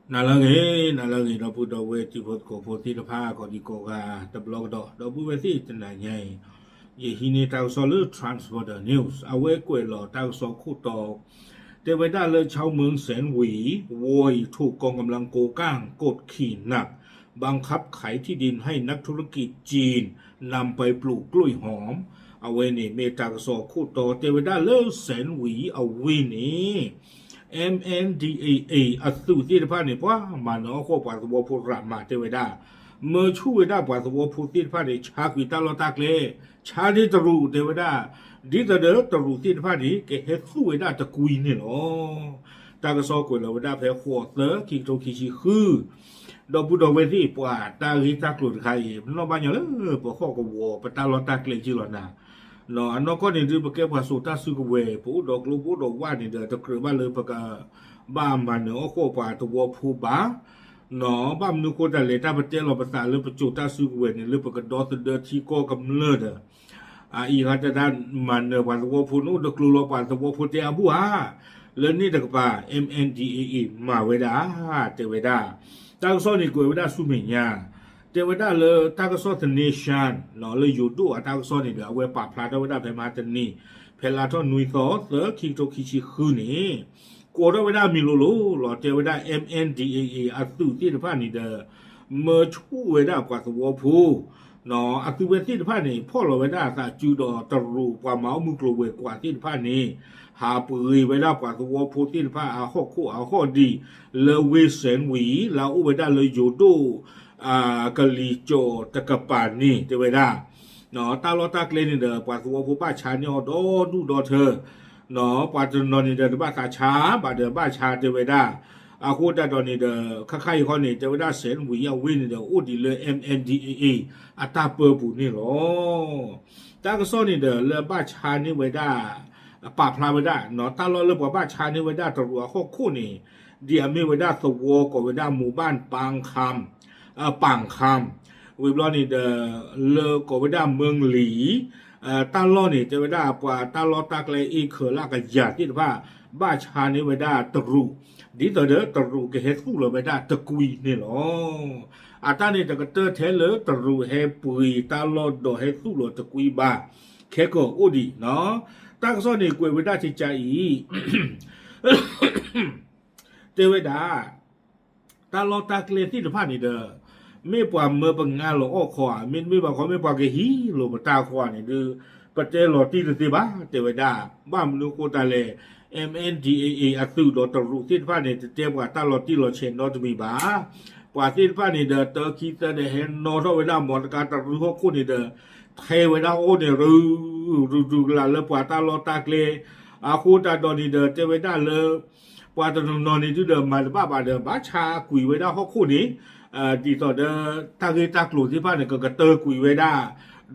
nalagi do pu do we ti phot ko phot ti da pha ko di ko ga da blog do pu we si tan na nyai ye hi ni tao so lu transport the news awe kwe lo tao so khu to เทวดาเลยชาวเมืองแสนหวีโวยถูกกองกำลังโกก้างกดขี่หนักบังคับขายที่ดินให้นักธุรกิจจีนนำไปปลูกกล้วยหอมเอาไว้นี่เมตากสอคู่ต่อเทวดาเลยแสนหวีเอาไว้นี่ MNDAA อัศวินภาคนี่ว่ามันเอาข้อปฏิบัติผู้รับมาเทวดาเมื่อช่วยได้ปฏิบัติผู้ที่ภาคนี่ชากิตาลตากเลชาดิตรูเทวดาดีแต่เด้อตรูที่ภาคนี้แกเฮ็ดสู้ได้ตะกุยนี่เนาะตากสอกวยเราได้แพ้ขวดเตอคิโตคิชิคือดอกบุดอกเวทีปว่าตาหิตากลุดใครมันบ้านอย่างปข้อกวัวปตาลตากเลจิลนะเนาะอันนั้นก็นี่ดูปะแกภาษาตาสุกเวปูดอกลูกดอกว่านี่เด้อตะเกลือบ้านเลยปะกะบ้านมันเนาะข้อปาตัวผู้บ้าเนาะบ้านนึกว่าแต่เลยถ้าประเทศเราภาษาเลยประจุตาสุกเวนี่เลยปะกะดอสเดอที่ก็กำเนิดอีกอาจจะด้านมันวันตัวพูนู้ดกลูโลปันตัวพูเตียบัวเรื่องนี้เด็กป่า MNDAA มาเวดาเทวดาตั้งโซนี่กูเวดาสุเมียเทวดาเลยตั้งโซนเนชั่นเนาะเลยอยู่ด้วยตั้งโซนี่เดี๋ยวเวปาพลาเทวดาเพมาตันนี่เพลาทอนนุยโซเสือคิโตคิชิคืนนี่กูเทวดามีลูลูหล่อเทวดา MNDAA อัศวินที่ผ่านนี่เด้อเมื่อช่วยได้กว่าตัวผู้เนาะอัศวินที่ผ่านนี่พ่อเราไว้ได้ซะจูดอตรูกว่าเมามือกลัวกว่าที่ผ่านนี่หาปืนไว้ได้กว่าตัวผู้ที่ผ่านเอาข้อคู่เอาข้อดีเลวิเซนวีเราอุไว้ได้เลยอยู่ดูกะลีโจตะกะปานนี่เทวดาเนาะตาลอตากเลนี่เด้อกว่าตัวผู้ป้าชาเนี่ยดอดูดอเธอเนาะกว่าจะนอนนี่เด้อบ้าตาชาบ้าเด้อบ้าชาเทวดาอาคูดาตอนนี้เด้อค่ายๆคนนี้เทวดาเซนวีเอาวินเด้ออุดิเลย MNDAA อัตราเปิดผู้นี่หรอตากซ้อนนี่เด้อเลบ้าชานี่ไว้ได้ปาพลาไว้ได้เนาะตาลอเลบ่บ้าชานี่ไว้ได้ตรัวข้อคู่นี่เดี๋ยวมีไว้ได้สวอก็ไว้ได้หมู่บ้านปางคำปังคำวิบลอนี่เด้อเลก็ไว้ได้เมืองหลีตาลอนี่จะไว้ได้กว่าตาลอตากเลยอีเขลากะยาที่ว่าบ้าชานี่ไว้ได้ตรูดีต่อเด้อตรูก็เฮ็ดสู้เลยไว้ได้ตะกุยนี่หรออาตานี่ตะกะเตอเทเลตรูเฮปุยตาลอดอเฮสู้เลยตะกุยบ้าแค่ก็อุดีเนาะตากซ้อนนี่กวยไว้ได้ที่ใจอีเทวดาตาลอตากเลที่ผ่านนี่เด้อไม่ปว่าเมื่อปังงานหลอกคอไม่บอกเขาไม่ปว่าเกฮีโลมาตาคอนี่ดือปัจเจหลอที่สิบ้าเทวดาบ้ามนุโคตาเล MNDAA อัตุดอตรุที่ผ่านนี่เตรียมว่าตาลอที่เราเชนนอตมีบ้ากว่าที่ผ่านนี่เด้อเตอคิดแต่เห็นนอทเวดาหมดการตรุข้อคู่นี่เด้อเทวดาโอเนี่ยรูลาเลปว่าตาลอตากเลอาคูตาดอนี่เด้อเทวดาเลปว่าตนอนี่ที่เดิมมาบ้าเด้อบ้าชากุยไว้ได้ข้อคู่นี้ดีต่อเดตาเกตากลุ่มที่ผ่านเนี่ยก็กระเตอกุยไว้ได้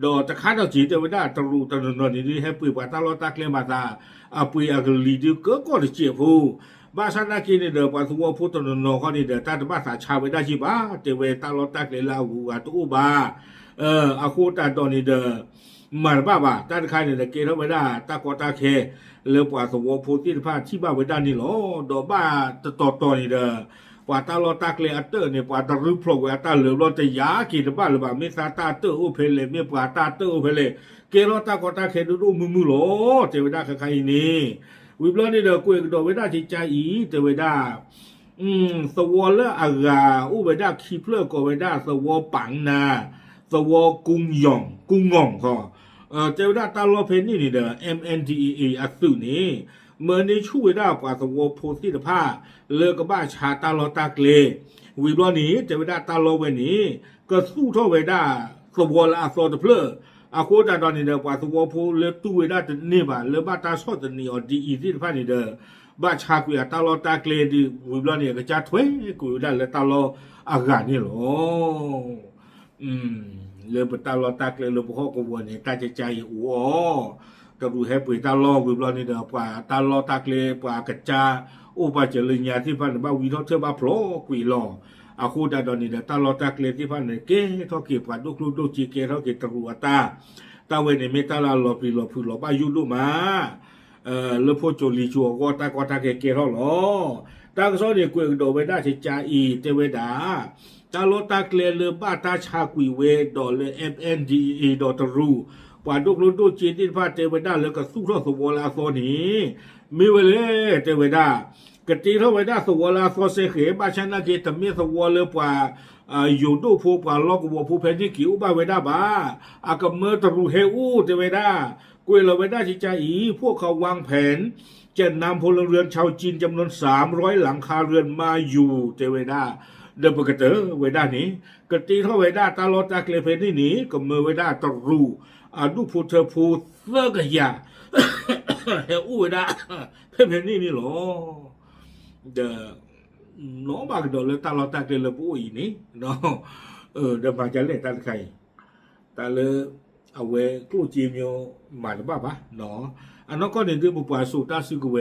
ดอตะคัดเอาจีเตไว้ได้ตรูตนนนนี่ให้ปุยปาตาลอตากเลมาตาปุยอักลีดิก็เจียฟูบ้าสันนากินเนี่ยเดปาทัวพุทธนนเขานี่เดตาบ้าสาชาไว้ได้จีบ้าเตเวตาลอตากเลลาหูตูบ้าอาคูตาตอนนี้เดมันบ้าตาใครเนี่ยเกลไว้ได้ตากอตาเคเลือปาทัวพุทธิผ่านที่บ้าไว้ได้นี่หรอดอบ้าต่อนี่เดปาตาลอตากเลอัตเตอร์เนี่ยปาตารุพลกอัตตาเหลือรอจะยากินบ้าหรือบ้าเมสาตาเตอร์โอเพเลเมปาตาเตอร์โอเพเลเกลตากอตาเคดูมือหรอเทวดาใครนี่วิบลอนี่เดกุยดอเวดาจิใจอีเทวดาสวอเลอากาอุเวดาคีเพลก็เวดาสวอปังนาสวอกุงยองกุงงองก็เทวดาตาลอเพนนี่เด้อ MNDAA อัศนี่เมื่อในช่วยได้กว่าสวอโพธิภาเลือกบ้าชาตาลอตากเลวิบลอนี้เทวดาตาลอเวนี้ก็สู้เท่าเวดาสวอละอสอตเพลอาโคตาตอนนี้เด้อกว่าสวอโพเลตู้เวดาตนี่บ่าเลบ้าตาสอตนี่อดีอีที่ผ่านนี่เด้อบ้าชากุยตาลอตากเลดิวิบลอนี้ก็จะถวยกุยได้เลตาลออากานี่หรอเลบตาลอตากเลเลบข้อกวนนี่ตาใจโอ้ก็ดูให้ปุ๋ยตาลอวิบลอนี่เด้อกว่าตาลอตากเลกว่ากระจาโอ้ป้าเจริญญาที่พันบ้าวีทอเทบ้าโผล่กุยลออาคูดาดอนี่เด้อตาลอตากเลที่พันเนี่ยเก้ทอเก็บกว่าดุกลุดุจีเกทอเก็บตรัวตาเวเนี่ยเมตาลาลอปีลอพูลอบ้ายุลุมาเลโพโจลีจัวก็ตาเกเกทอลอต ตากซอเนี่ยกวยโดเวดาที่จาอีเตเวดาตาโลตาเกลเลบ้าตาชากุยเวดอเล MNDE ดอตรูปาดุกลุดูจีนที่พาเตเวดาแล้วก็สู้รอสวลาโซนี้มีเวเลเตเวดากติเทเวดาสวลาโซเซเขบาชนะเกตมีสวลเลปาอยู่ดูผู้ปาลอกวัวผู้เพนที่กิวบาเวดาบาอากเมตรูเฮอูเตเวดากวยเลเวดาที่จาอีพวกเขาวางแผนจะนำพลเรือนชาวจีนจำนวน300หลังคาเรือนมาอยู่เตเวดาเดิมปกติเวดานี้กติเทเวดาตาลอตาเกลเพนี่นี้ก็เมเวดาตรูดูผู้เธอผู้เลิกยาเฮอูเวดาเพนี่นี่หรอเดน้องบางเดอเลยตาลอตาเกลผู้อีนี่เนาะเดิมบางจะเล่นตาใครตาเลยเอาไว้กลูจีมโยมาหรือเปล่าเนาะอันนั้นก็เดินด้วยบุปผาสุตาสิกเว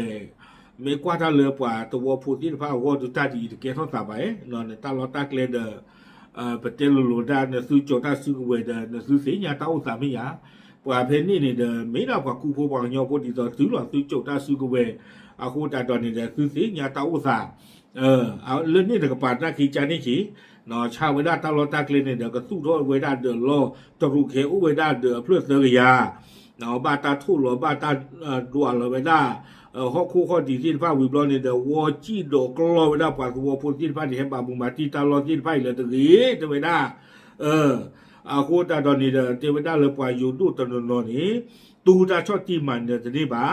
ไม่กว่าถ้าเลือป่าตัวผู้ที่พาวัวตุตาดีเกี่ยวกับสบายเนาะตาลอตาเกลเดประเทศโลดาเนี่ยซื้อโจทย์ซื้อเวเดเนี่ยซื้อเสียตาอุตสาหมิยาป่าเพนนี่เนี่ยเดไม่ได้ป่าคู่ผู้ป่ายอผู้ที่ต่อซื้อหรอซื้อโจทย์ซื้อเวอาคูตาตอนนี้เดซื้อเสียตาอุตสาเอาเรื่องนี้เด็กป่าหน้าขีจานี่ขีเนาะชาวเวดาตาลอตาเกลเนี่ยเด็กก็สู้ทอดเวดาเดโลตรุเคอุเวดาเดเพื่อเสกยาเนาะบาตาทูหรอบาตาดัวหรอเวดาข้อคู่ข้อดีที่พระวิบลเนี่ยเดวอจีโดกลอเวดาป่าวัวพูดที่พระที่เห็นบาบุมาที่ตาลอที่พระเลยตะกี้เทเวดาอาคูตาตอนนี้เทเวดาเลยป่าอยู่ดูตนนนี้ตูตาชอบที่มันเนี่ยจะนี่บ่า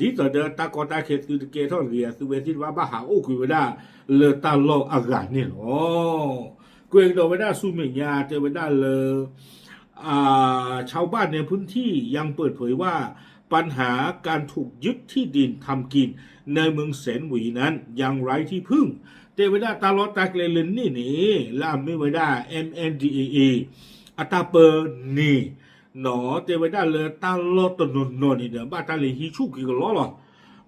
ดีต่อเดตากอตาเขตคือเกทอนเรียสุเวทิว่าบ้าหาโอ้คุยเวดาเลตาลออากาศนี่หรอเกวงโดเวดาสุเมียเทเวดาเลชาวบ้านในพื้นที่ยังเปิดเผยว่าปัญหาการถูกยึดที่ดินทำกินในเมืองแสนหวีนั้นยังไร้ที่พึ่งเทวดาตาลอตาเกลเลนนี่ล่ามไม่ไว้ได้ MNDAA อัตาเปอร์นี่หนอเทวดาเลตาลอตนนนี่เดบ้าตาเลฮิชุกิกล้อหรอ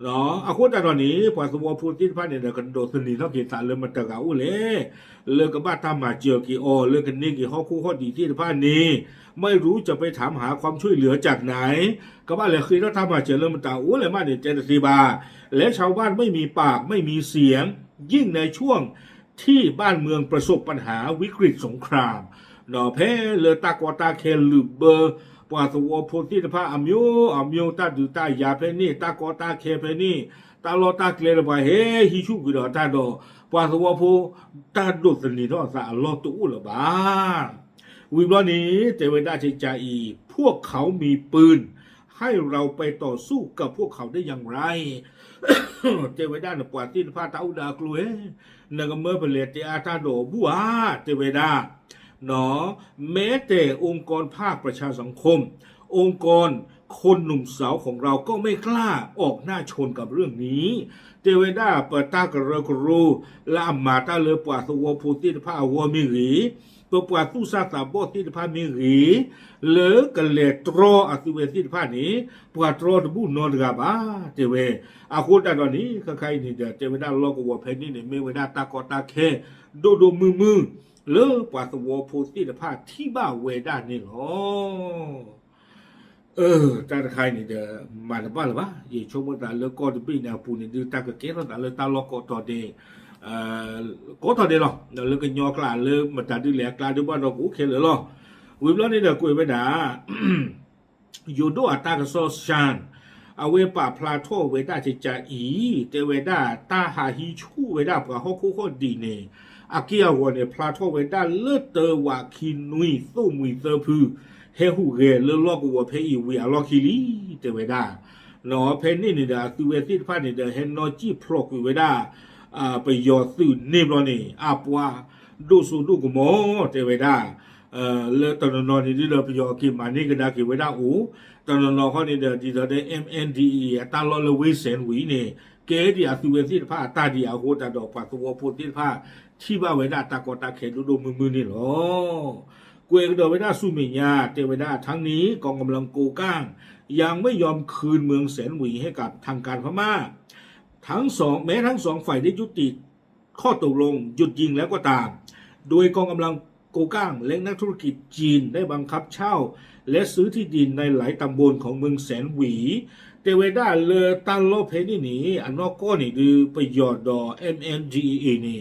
เนาะอาคุณตาตอนนี้พอสวอพูดที่พระเนี่ยกันโดสนีเท่าเกียรติเลยมันตะกาอุเล่เลิกกับบ้าตามาเจียวกี่อเลิกกันนี่กี่ข้อคู่ข้อดีที่พระนี้ไม่รู้จะไปถามหาความช่วยเหลือจากไหนก็ว่าเลยคือเราทำมาเจอเรื่องมันตาอู้เลยมาเนี่ยเจตสีบาและชาวบ้านไม่มีปากไม่มีเสียงยิ่งในช่วงที่บ้านเมืองประสบปัญหาวิกฤตสงครามเนาะเพเลตากอตาเคลือเบอร์ปวาสวอพูที่พระอมโยตาดูตายาเพนี่ตากอตาเคเพนี่ตาลอตาเคลไปเฮฮิชุกุดอตาโดปวาสวอพูตาดุสนีทอสาลอตุอุลบาวิบลอนี้เทวดาใจใจอีพวกเขามีปืนให้เราไปต่อสู้กับพวกเขาได้อย่างไร เทวดาเนี่ยปวดที่พาตาอุดากลัวนักเมื่อเป็นเลติอาตาโดบัวเทวดาเนาะแม้แต่องค์กรภาคประชาสังคมองค์กรคนหนุ่มสาวของเราก็ไม่กล้าออกหน้าชนกับเรื่องนี้เทวดาเปิดตากระกรูละอัมมาตาเลปวาสวพูติพาวัวมิรีตัวปวดตู้ซาตาบอที่พามิรีเลกันเลตรออสิเวที่พานี้ปวดรอดบุนอนกับเทเวอาคุณตาตอนนี้ใครนี่เทวดาลอกวัวเพนนี่เนี่ยเมวดาตากอตาเคโดมือเลอปวดสวพูติพาที่บ้าเวดานี่หรอตาใครนี่มาหรือเปล่ายี่ชมตาเลก็จะปีนาปูนี่ดูตากเกศตาเลตาลอกก็ต่อเดก็ต่อเดหรอเลก็ยอกลาเลมาตาดูแลกลาดูบ้านเราโอเคเลยหรอวิบล้อนี่กุยไปด่าอยู่ด้วยตากโซชันเอาเวปาพลาโทเวดาจิจาอีเตเวดาตาหาฮิชูเวดาปะฮอคู่ข้อดีเนี่ยอากิยาวันเนี่ยพลาโทเวดาเลือดเตอวาคินุยสู้มุยเตอพือเฮหูเกเลลอกวัวเพอีเวียลอคิลีเตเวดาเนาะเพนนี่นี่ดาตัวเวสิพานี่เดเฮนนอจีพลอกเวดาไปยอสื่อเนบลอนี่อาปวาดูสูดูกุโมเตเวดาเลตอนนอนนี่ดิเลไปยอกิมานี่ก็ได้กิเวดาอูตอนนอนเขานี่เดดิเด MNDE ตาลอลเวเซนวีนี่เกดีอาตัวเวสิพาตาดีอาโหตาดอกปาตัวพูติพาที่บ้าเวดาตากอตาเขดูมือนี่หรอกวยกระโดดเวดาสุเมียเทวดาทั้งนี้กองกำลังโกก้างยังไม่ยอมคืนเมืองแสนหวีให้กับทางการพม่าทั้งสองฝ่ายได้ยุติข้อตกลงหยุดยิงแล้วก็ตามโดยกองกำลังโกก้างและนักธุรกิจจีนได้บังคับเช่าและซื้อที่ดินในหลายตำบลของเมืองแสนหวี แต่เวลาเลตันโลเพนี่นี่อันนอกก็นี่ดูไปยอดดอ MNGEA นี่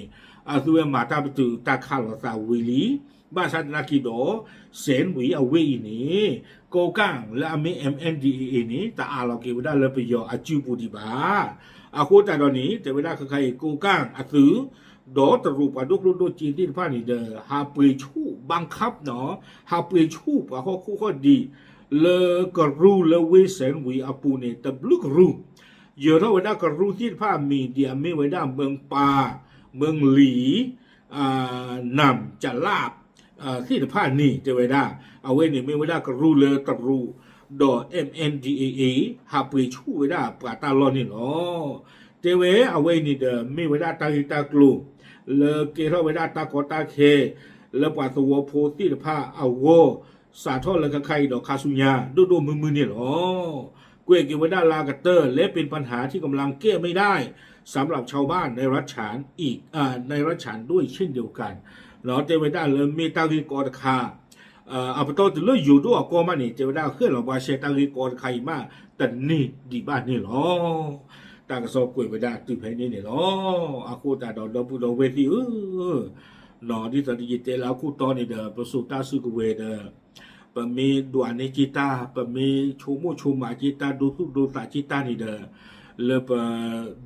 อาตัวมาตาประตูตาคาลซาวิลีบ้านชาตินาคิโดเซนวีเอาไว้นี่โกกังและอเม MNDEA นี่ตาอาลอกิเวลาเลไปยออาจูปูดีบาอาโคตาดอนี้แต่เวลาใครโกกังอาซื้อดอตรูปาดุกลุดจีนที่ผ่านนี่เดฮาเปชูบังคับเนาะฮาเปชูปะเขาคู่ข้อดีเลกรูเลเวเซนวีอาปูเนี่ยตะบลุกรูเยอะเท่าเวลากรูที่ผ่านมีเดียไม่เวลาเมืองปาเมืองหลีนำจะลาบที่ผ่านนี่จะเวลาเอาไว้เนี่ยไม่เวลากรูเลตรูดอ MNDAA ฮาเปชูเวลาปาตาลอนี่เนาะเจเวเอาไว้นี่เดไม่เวลาตาฮิตากลูเลเกเท่าเวลาตากอตาเคเลปาตัวโพที่ผ่าเอาโวสาทอเลยกับใครดอกคาสุญญาดูมือเนี่ยหรอเกวกิวดาลากเตอร์และเป็นปัญหาที่กำลังแก้ไม่ได้สำหรับชาวบ้านในรัฐฉานอีกในรัฐฉานด้วยเช่นเดียวกันเนาะเจเวดาเลยมีตาลีกอดคาอัปโตจะเลือกอยู่ด้วยก็มานี่เจเวดาเคลื่อนหลังว่าเชตาลีกอดคามาแต่นี่ดีบ้านนี่หรอตากระสอบกวยเวดาตื่นเพนี่เนี่ยหรออาคูตาดอกปูดอกเวทีเนาะที่ตอนที่เจแล้วคู่ตอนนี่เด้อประสูตาสุกเวเด้อปะมีดวนในจิตาปะมีชูมูชูมาจิตาดูทุกดูตาจิตานี่เด้อเลป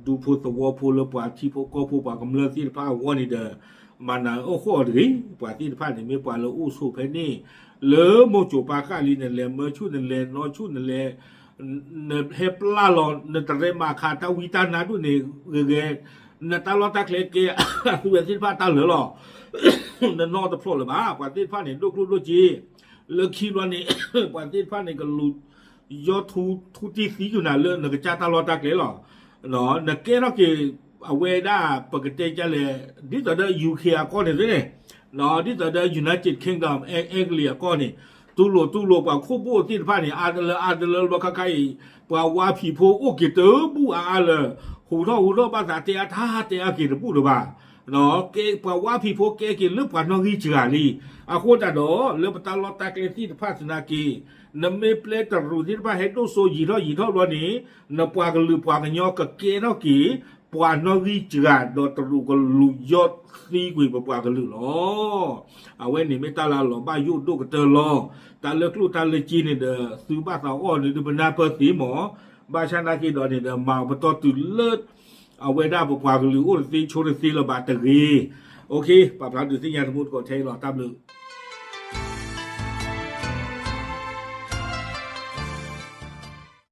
ดูพูดตัวพูดเลปว่าที่พวกก็พูดว่ากำเนิดที่พระวันนี่เด้อมันนะโอ้โหหรือว่าที่พระนี่มีว่าเราอู้สู้เพนี่เลโมจูปาคาลีนั่นแหละเมื่อชุดนั่นแหละนอนชุดนั่นแหละเนเฮปลาลอนเนตเรมาคาตาวิตานาดูนี่เกเนตาลอตาเคลเกคือที่พระตาเหลือหรอเนนอตะโผล่เลยบ้าว่าที่พระนี่ลูกจีเลิกคิดว่านี่วันที่พระนี่ก็ลุยอดทุติสีอยู่น่ะเรื่องนึกจ้าตลอดตาเกลหรอเนาะนึกเกเราเกเอาเวด้าปกติจะเลยดิตอเดยูเคก็เนี่ยสิเนาะดิตอเดยูไนเต็ดคิงดอมเอ็กเลียก็เนี่ยตุโลกว่าคู่บูที่พระนี่อาเดลว่าใครว่าว่าผีโพโอเกเตอร์บูเลยหูท่อภาษาเตียท่าเตียเกตบูหรือเปล่าเนาะเกว่าผีโพเกเลือกว่าน้องฮิจารีอาโคตาโดเลือกตลอดตาเกที่พระสนากีนำไม่เปลตรูที่พระเฮดโนโซยีท่อวันนี้นปวากลือปวากยอกเกนอกีปวานอกิจราดตรูกลุยอดซีกุยปวากลือหรอเอาไว้นี่ไม่ตาลาหรอบ้ายุดูกเตอร์ลอตาเลือกลูกตาเลจีเนี่ยเด้อซื้อบ้าสาวอ้อนหรือเป็นนาเปอร์สีหมอบ้าชานากีดอนเนี่ยเด้อมาปตอตุเลิศเอาไว้ได้ปวากลืออ้นซีโชดซีระบาดตะกีโอเคปรับพลังดูสิยาสมุดกดใช้หลอดตามเลย